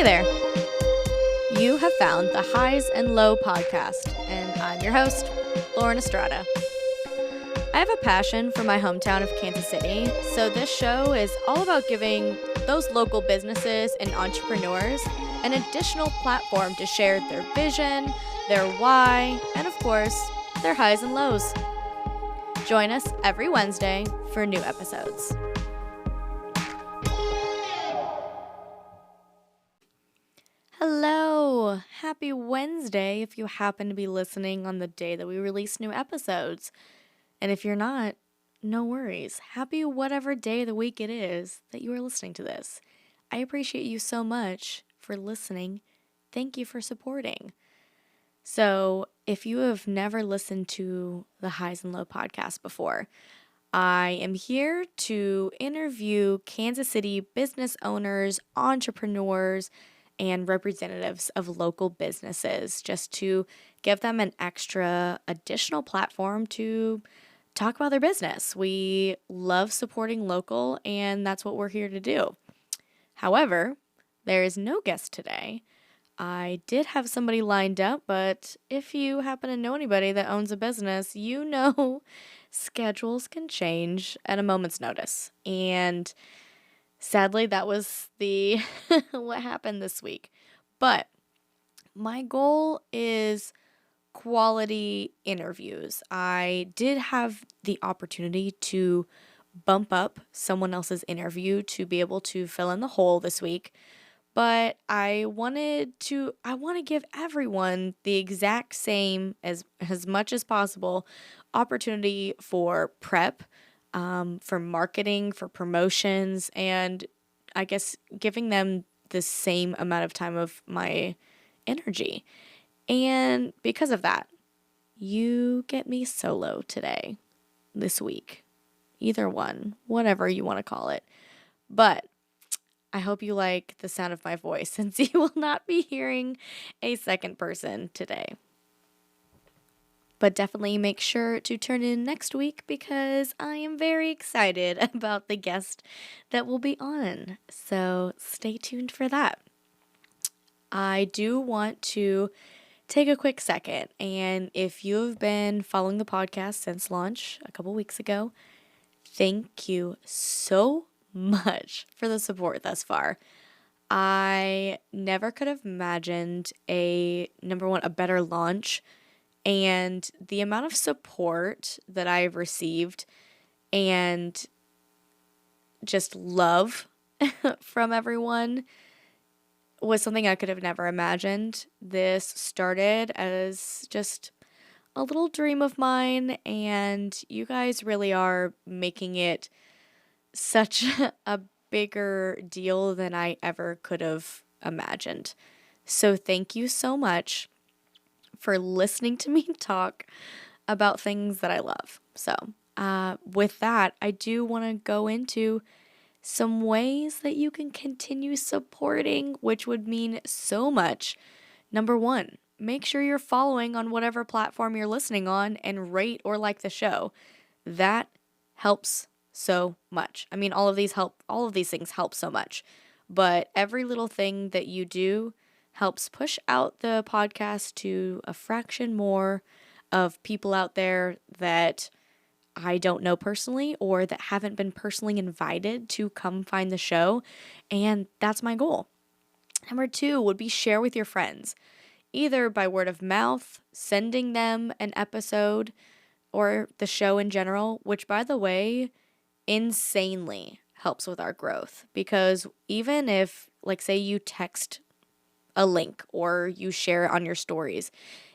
Hey there. You have found the Highs and Low podcast, and I'm your host, Lauren Estrada. I have a passion for my hometown of Kansas City, so this show is all about giving those local businesses and entrepreneurs an additional platform to share their vision, their why, and of course, their highs and lows. Join us every Wednesday for new episodes. Hello, happy Wednesday if you happen to be listening on the day that we release new episodes. And if you're not, no worries. Happy whatever day of the week it is that you are listening to this. I appreciate you so much for listening. Thank you for supporting. So if you have never listened to the Highs and Low podcast before, I am here to interview Kansas City business owners, entrepreneurs, and representatives of local businesses just to give them an extra additional platform to talk about their business. We love supporting local, and that's what we're here to do. However, there is no guest today. I did have somebody lined up, but if you happen to know anybody that owns a business, you know schedules can change at a moment's notice. And sadly, that was the what happened this week. But my goal is quality interviews. I did have the opportunity to bump up someone else's interview to be able to fill in the hole this week. But I want to give everyone the exact same as much as possible opportunity for prep, for marketing, for promotions, and I guess giving them the same amount of time of my energy. And because of that, you get me solo today, this week. Either one, whatever you want to call it. But I hope you like the sound of my voice since you will not be hearing a second person today. But definitely make sure to turn in next week because I am very excited about the guest that will be on. So stay tuned for that. I do want to take a quick second, and if you have been following the podcast since launch a couple weeks ago, thank you so much for the support thus far. I never could have imagined a better launch, and the amount of support that I've received and just love from everyone was something I could have never imagined. This started as just a little dream of mine, and you guys really are making it such a bigger deal than I ever could have imagined. So thank you so much for listening to me talk about things that I love. So with that, I do want to go into some ways that you can continue supporting, which would mean so much. Number one, make sure you're following on whatever platform you're listening on and rate or like the show. That helps so much. I mean, all of these things help so much, but every little thing that you do helps push out the podcast to a fraction more of people out there that I don't know personally or that haven't been personally invited to come find the show. And that's my goal. Number two would be share with your friends, either by word of mouth, sending them an episode or the show in general, which, by the way, insanely helps with our growth. Because even if, like, say you text a link or you share it on your stories,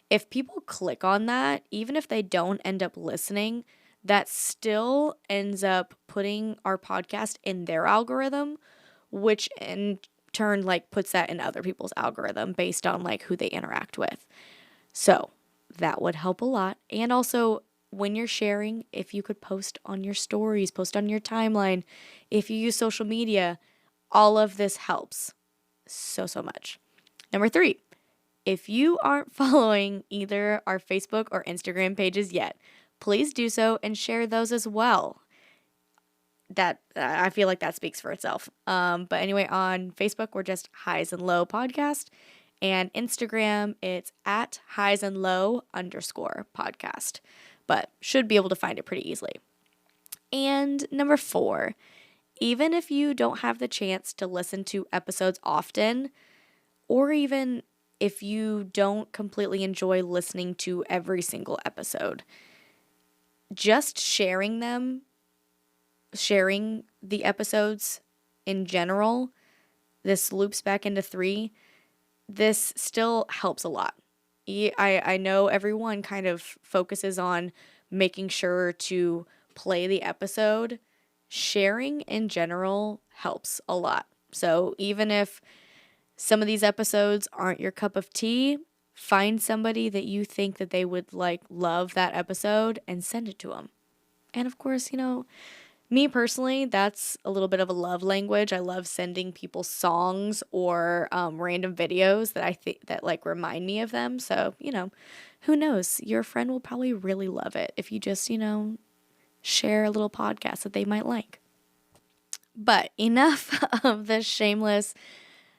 if people click on that, even if they don't end up listening, that still ends up putting our podcast in their algorithm, which in turn puts that in other people's algorithm based on who they interact with. So that would help a lot. And also, when you're sharing, if you could post on your stories, post on your timeline, if you use social media, all of this helps so much. Number three, if you aren't following either our Facebook or Instagram pages yet, please do so and share those as well. that I feel like that speaks for itself. But anyway, on Facebook, we're just Highs and Low Podcast. And Instagram, it's at highs and low _ podcast. But should be able to find it pretty easily. And number 4, even if you don't have the chance to listen to episodes often, or even if you don't completely enjoy listening to every single episode, just sharing the episodes in general, this loops back into 3, this still helps a lot. I know everyone kind of focuses on making sure to play the episode. Sharing in general helps a lot. So even if some of these episodes aren't your cup of tea, find somebody that you think that they would love that episode and send it to them. And of course, me personally, that's a little bit of a love language. I love sending people songs or random videos that I think that remind me of them. So, who knows? Your friend will probably really love it if you just, share a little podcast that they might like. But enough of this shameless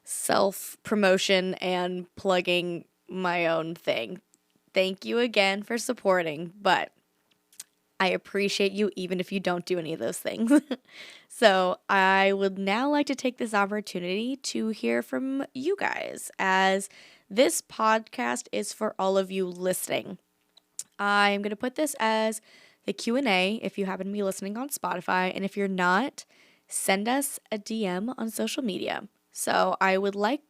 self-promotion and plugging my own thing. Thank you again for supporting, but I appreciate you even if you don't do any of those things. So I would now like to take this opportunity to hear from you guys, as this podcast is for all of you listening. I'm going to put this as the Q&A if you happen to be listening on Spotify, and if you're not, send us a DM on social media. So I would like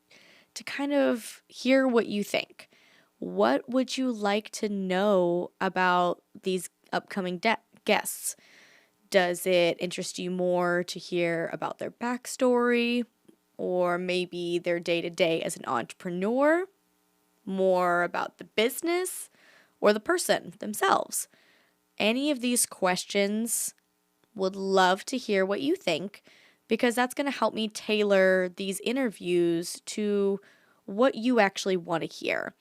to kind of hear what you think. What would you like to know about these upcoming guests? Does it interest you more to hear about their backstory, or maybe their day-to-day as an entrepreneur, more about the business, or the person themselves? Any of these questions, would love to hear what you think, because that's going to help me tailor these interviews to what you actually want to hear.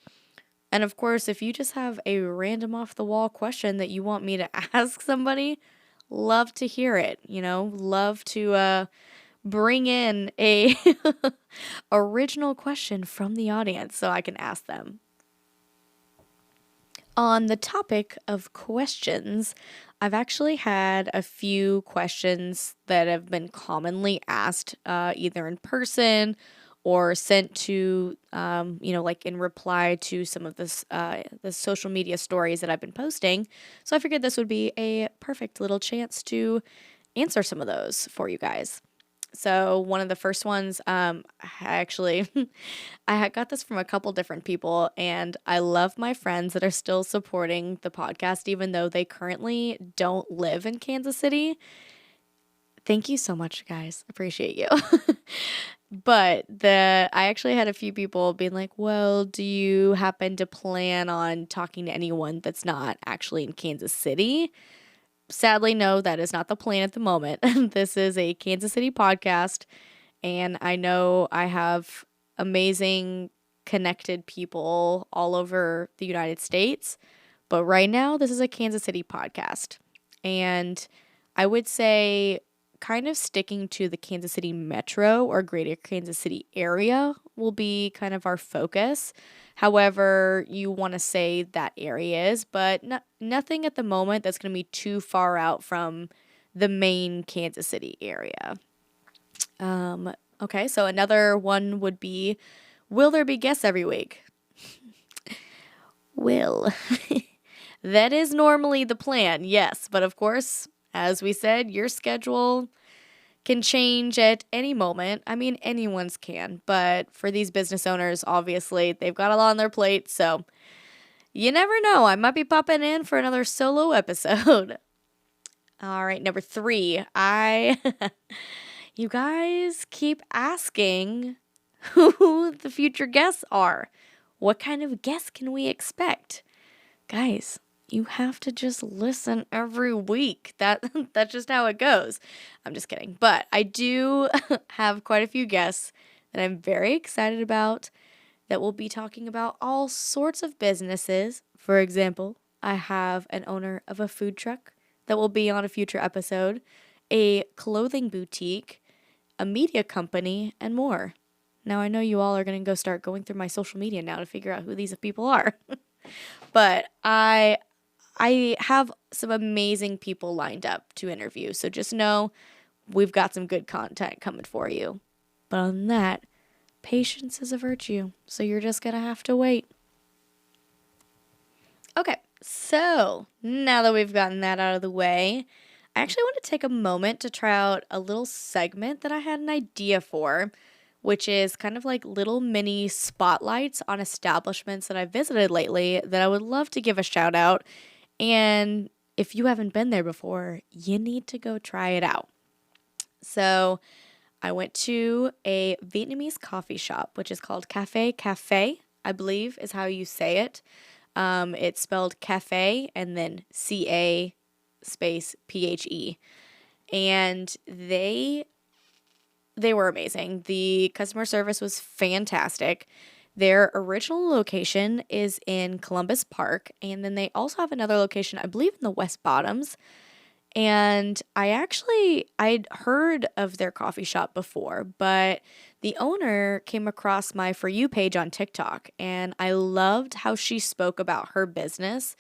And of course, if you just have a random off the wall question that you want me to ask somebody, love to hear it, love to bring in a original question from the audience so I can ask them. On the topic of questions, I've actually had a few questions that have been commonly asked, either in person or sent to, in reply to some of the social media stories that I've been posting. So I figured this would be a perfect little chance to answer some of those for you guys. So one of the first ones, I got this from a couple different people, and I love my friends that are still supporting the podcast, even though they currently don't live in Kansas City. Thank you so much, guys. Appreciate you. But I actually had a few people being like, well, do you happen to plan on talking to anyone that's not actually in Kansas City? Sadly, no, that is not the plan at the moment. This is a Kansas City podcast, and I know I have amazing connected people all over the United States, but right now this is a Kansas City podcast. And I would say kind of sticking to the Kansas City metro or greater Kansas City area will be kind of our focus. However you want to say that area is, but nothing at the moment that's going to be too far out from the main Kansas City area. Okay, so another one would be, will there be guests every week? Will. That is normally the plan, yes. But of course, as we said, your schedule can change at any moment. I mean, anyone's can. But for these business owners, obviously, they've got a lot on their plate. So you never know. I might be popping in for another solo episode. All right, number 3. You guys keep asking who the future guests are. What kind of guests can we expect? Guys, you have to just listen every week. That's just how it goes. I'm just kidding. But I do have quite a few guests that I'm very excited about that will be talking about all sorts of businesses. For example, I have an owner of a food truck that will be on a future episode. a clothing boutique, a media company, and more. Now, I know you all are going to go start going through my social media now to figure out who these people are. But I have some amazing people lined up to interview. So just know we've got some good content coming for you. But other than that, patience is a virtue. So you're just going to have to wait. Okay, so now that we've gotten that out of the way, I actually want to take a moment to try out a little segment that I had an idea for, which is kind of like little mini spotlights on establishments that I've visited lately that I would love to give a shout out. And if you haven't been there before, you need to go try it out. So I went to a Vietnamese coffee shop, which is called Cafe Cafe, I believe is how you say it. It's spelled cafe and then CA space PHE. And they were amazing. The customer service was fantastic. Their original location is in Columbus Park, and then they also have another location, I believe, in the West Bottoms. And I'd heard of their coffee shop before, but the owner came across my For You page on TikTok, and I loved how she spoke about her business.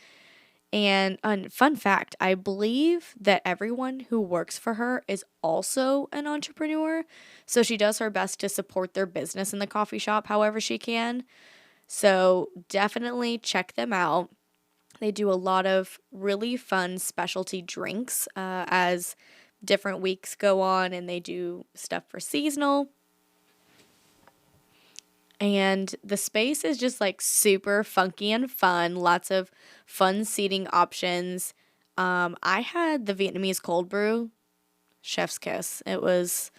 And fun fact, I believe that everyone who works for her is also an entrepreneur. So she does her best to support their business in the coffee shop however she can. So definitely check them out. They do a lot of really fun specialty drinks as different weeks go on, and they do stuff for seasonal. And the space is just like super funky and fun, lots of fun seating options. I had the Vietnamese cold brew, chef's kiss. It was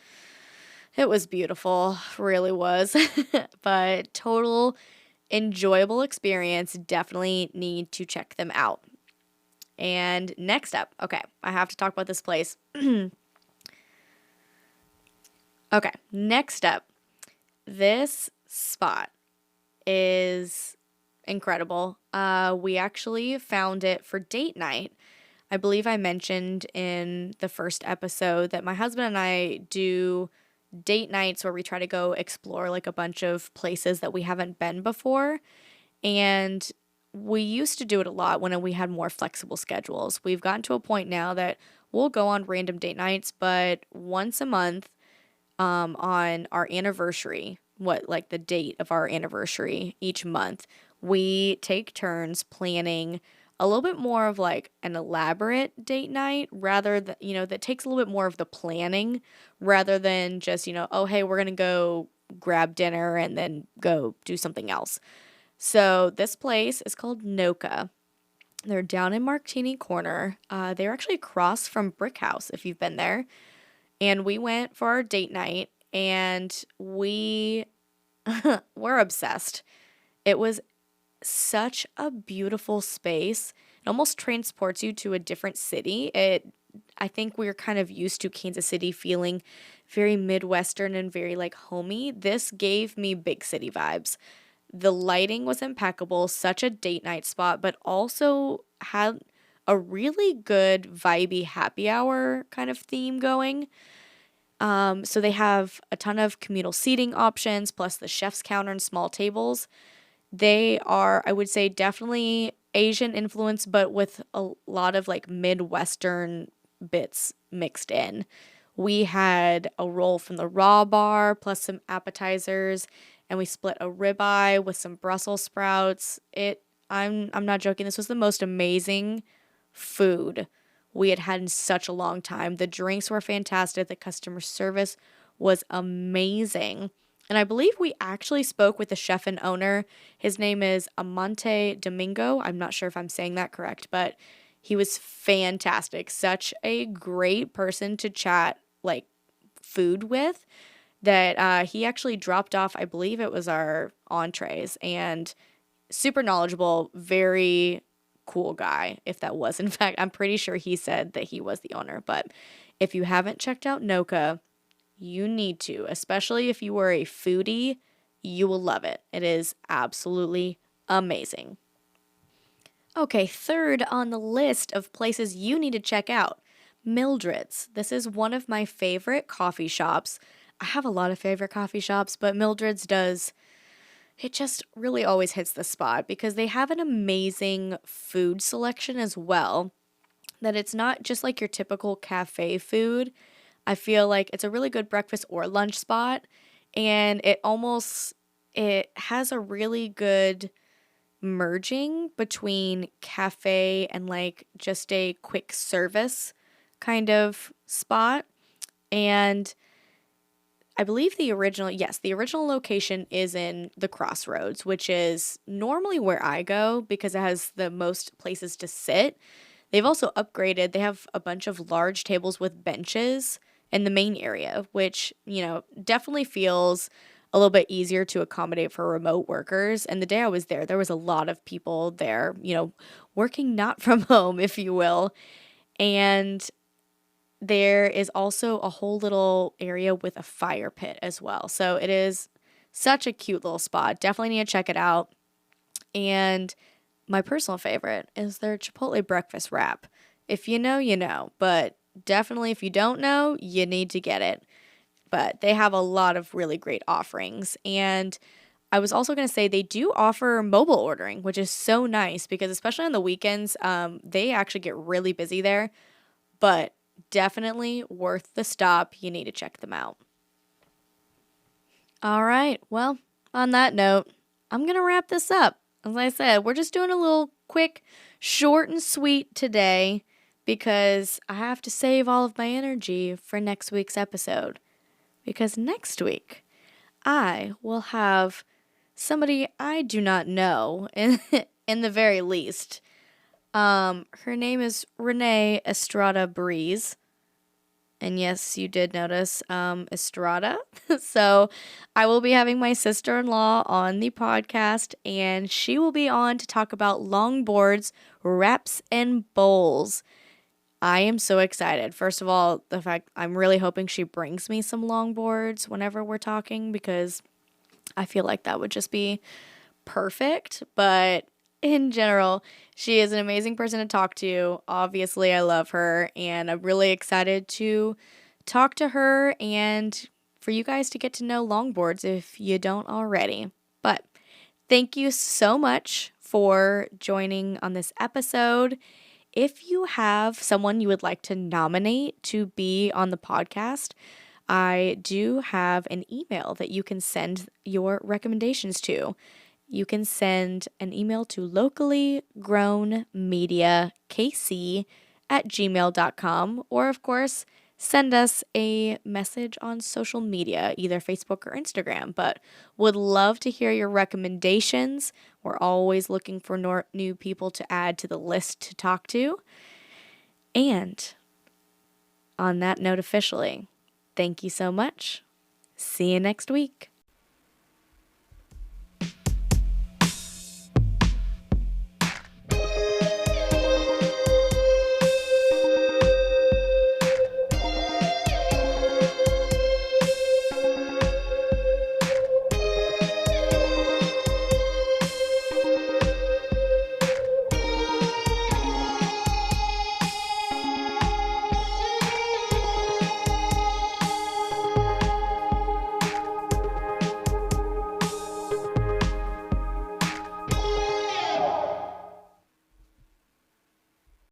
beautiful, really was. But total enjoyable experience. Definitely need to check them out. And next up, okay, I have to talk about this place. Okay, next up, this spot is incredible. We actually found it for date night. I believe I mentioned in the first episode that my husband and I do date nights where we try to go explore like a bunch of places that we haven't been before. And we used to do it a lot when we had more flexible schedules. We've gotten to a point now that we'll go on random date nights, but once a month, on our anniversary, like the date of our anniversary each month, we take turns planning a little bit more of like an elaborate date night rather than, that takes a little bit more of the planning rather than just, oh, hey, we're going to go grab dinner and then go do something else. So this place is called Noka. They're down in Martini Corner. They're actually across from Brick House if you've been there. And we went for our date night and we were obsessed. It was such a beautiful space. It almost transports you to a different city. I think we're kind of used to Kansas City feeling very Midwestern and very like homey. This gave me big city vibes. The lighting was impeccable, such a date night spot, but also had a really good vibey happy hour kind of theme going. So they have a ton of communal seating options, plus the chef's counter and small tables. They are, I would say, definitely Asian influence, but with a lot of like Midwestern bits mixed in. We had a roll from the raw bar, plus some appetizers, and we split a ribeye with some Brussels sprouts. I'm not joking. This was the most amazing food we had had in such a long time. The drinks were fantastic. The customer service was amazing. And I believe we actually spoke with the chef and owner. His name is Amante Domingo. I'm not sure if I'm saying that correct, but he was fantastic. Such a great person to chat like food with that he actually dropped off, I believe it was our entrees, and super knowledgeable, very cool guy, if that was. In fact, I'm pretty sure he said that he was the owner. But if you haven't checked out Noka, you need to, especially if you were a foodie, you will love it. It is absolutely amazing. Okay, third on the list of places you need to check out, Mildred's. This is one of my favorite coffee shops. I have a lot of favorite coffee shops, but Mildred's does, it just really always hits the spot because they have an amazing food selection as well. That it's not just like your typical cafe food. I feel like it's a really good breakfast or lunch spot, and it has a really good merging between cafe and like just a quick service kind of spot. And I believe the original location is in the Crossroads, which is normally where I go because it has the most places to sit. They've also upgraded. They have a bunch of large tables with benches in the main area, which, definitely feels a little bit easier to accommodate for remote workers. And the day I was there was a lot of people there, working not from home, if you will. And there is also a whole little area with a fire pit as well. So it is such a cute little spot. Definitely need to check it out. And my personal favorite is their Chipotle breakfast wrap. If you know, you know. But definitely if you don't know, you need to get it. But they have a lot of really great offerings. And I was also going to say they do offer mobile ordering, which is so nice because especially on the weekends, they actually get really busy there. But definitely worth the stop. You need to check them out. All right. Well, on that note, I'm going to wrap this up. As I said, we're just doing a little quick, short and sweet today because I have to save all of my energy for next week's episode. Because next week, I will have somebody I do not know in the very least. Her name is Renee Estrada Breeze. And yes, you did notice Estrada. So I will be having my sister-in-law on the podcast, and she will be on to talk about longboards, wraps, and bowls. I am so excited. First of all, the fact I'm really hoping she brings me some longboards whenever we're talking because I feel like that would just be perfect. But in general, she is an amazing person to talk to. Obviously, I love her, and I'm really excited to talk to her and for you guys to get to know longboards if you don't already. But thank you so much for joining on this episode. If you have someone you would like to nominate to be on the podcast, I do have an email that you can send your recommendations to. You can send an email to locallygrownmediakc@gmail.com, or of course, send us a message on social media, either Facebook or Instagram. But would love to hear your recommendations. We're always looking for new people to add to the list to talk to. And on that note, officially, thank you so much. See you next week.